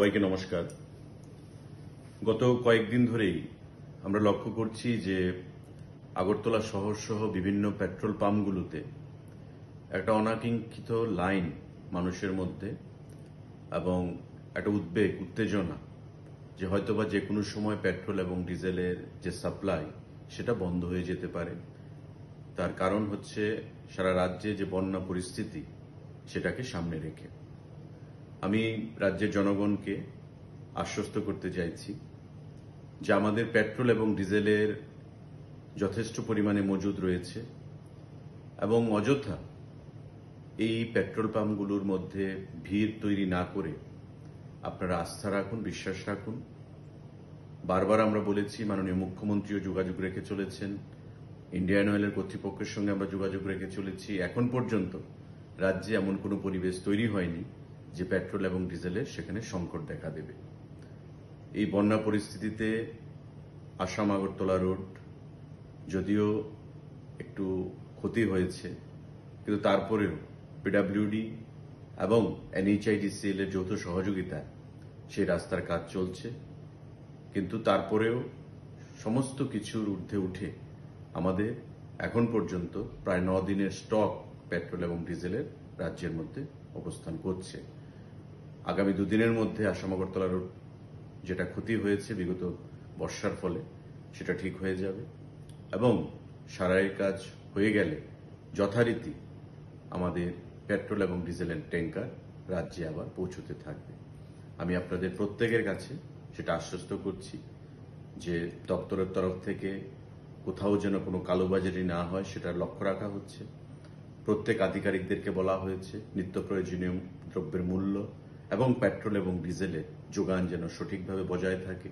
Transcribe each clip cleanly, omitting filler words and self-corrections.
সবাইকে নমস্কার। গত কয়েকদিন ধরেই আমরা লক্ষ্য করছি যে আগরতলা শহর সহ বিভিন্ন পেট্রোল পাম্পগুলোতে একটা অনাকাঙ্ক্ষিত লাইন মানুষের মধ্যে এবং একটা উদ্বেগ উত্তেজনা যে হয়তোবা যে কোনো সময় পেট্রোল এবং ডিজেলের যে সাপ্লাই সেটা বন্ধ হয়ে যেতে পারে। তার কারণ হচ্ছে সারা রাজ্যে যে বন্যা পরিস্থিতি সেটাকে সামনে রেখে আমি রাজ্যের জনগণকে আশ্বস্ত করতে চাইছি যে আমাদের পেট্রোল এবং ডিজেলের যথেষ্ট পরিমাণে মজুদ রয়েছে এবং অযথা এই পেট্রোল পাম্পগুলোর মধ্যে ভিড় তৈরি না করে আপনারা আস্থা রাখুন, বিশ্বাস রাখুন। বারবার আমরা বলেছি, মাননীয় মুখ্যমন্ত্রীও যোগাযোগ রেখে চলেছেন, ইন্ডিয়ান অয়েলের কর্তৃপক্ষের সঙ্গে আমরা যোগাযোগ রেখে চলেছি। এখন পর্যন্ত রাজ্যে এমন কোনো পরিবেশ তৈরি হয়নি যে পেট্রোল এবং ডিজেলের সেখানে সংকট দেখা দেবে। এই বন্যা পরিস্থিতিতে আসাম আগরতলা রোড যদিও একটু ক্ষতি হয়েছে, কিন্তু তারপরেও পিডব্লিউডি এবং NHIDCL এর যৌথ সহযোগিতায় সেই রাস্তার কাজ চলছে। কিন্তু তারপরেও সমস্ত কিছুর ঊর্ধ্বে উঠে আমাদের এখন পর্যন্ত প্রায় 9 দিনের স্টক পেট্রোল এবং ডিজেলের রাজ্যের মধ্যে অবস্থান করছে। আগামী 2 দিনের মধ্যে আসাম আগরতলা রোড যেটা ক্ষতি হয়েছে বিগত বর্ষার ফলে সেটা ঠিক হয়ে যাবে এবং সারাইয়ের কাজ হয়ে গেলে যথারীতি আমাদের পেট্রোল এবং ডিজেলের ট্যাঙ্কার রাজ্যে আবার পৌঁছতে থাকবে। আমি আপনাদের প্রত্যেকের কাছে সেটা আশ্বস্ত করছি যে দপ্তরের তরফ থেকে কোথাও যেন কোনো কালোবাজারি না হয় সেটার লক্ষ্য রাখা হচ্ছে। প্রত্যেক আধিকারিকদেরকে বলা হয়েছে নিত্য প্রয়োজনীয় দ্রব্যের মূল্য এবং পেট্রোল এবং ডিজেলের যোগান যেন সঠিকভাবে বজায় থাকে।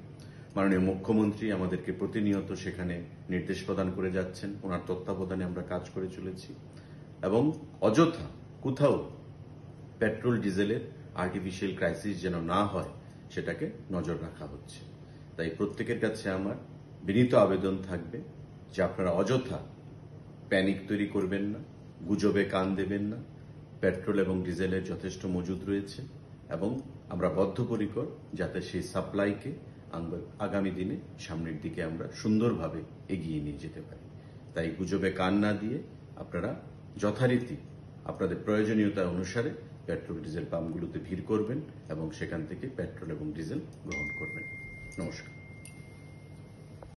মাননীয় মুখ্যমন্ত্রী আমাদেরকে প্রতিনিয়ত সেখানে নির্দেশ প্রদান করে যাচ্ছেন, ওনার তত্ত্বাবধানে আমরা কাজ করে চলেছি এবং অযথা কোথাও পেট্রোল ডিজেলের আর্টিফিশিয়াল ক্রাইসিস যেন না হয় সেটাকে নজর রাখা হচ্ছে। তাই প্রত্যেকের কাছে আমার বিনীত আবেদন থাকবে যে আপনারা অযথা প্যানিক তৈরি করবেন না, গুজবে কান দেবেন না। পেট্রোল এবং ডিজেলের যথেষ্ট মজুদ রয়েছে এবং আমরা বদ্ধপরিকর যাতে সেই সাপ্লাইকে আগামী দিনে সামনের দিকে আমরা সুন্দরভাবে এগিয়ে নিয়ে যেতে পারি। তাই গুজবে কান না দিয়ে আপনারা যথারীতি আপনাদের প্রয়োজনীয়তা অনুসারে পেট্রোল ডিজেল পাম্পগুলোতে ভিড় করবেন এবং সেখান থেকে পেট্রোল এবং ডিজেল গ্রহণ করবেন। নমস্কার।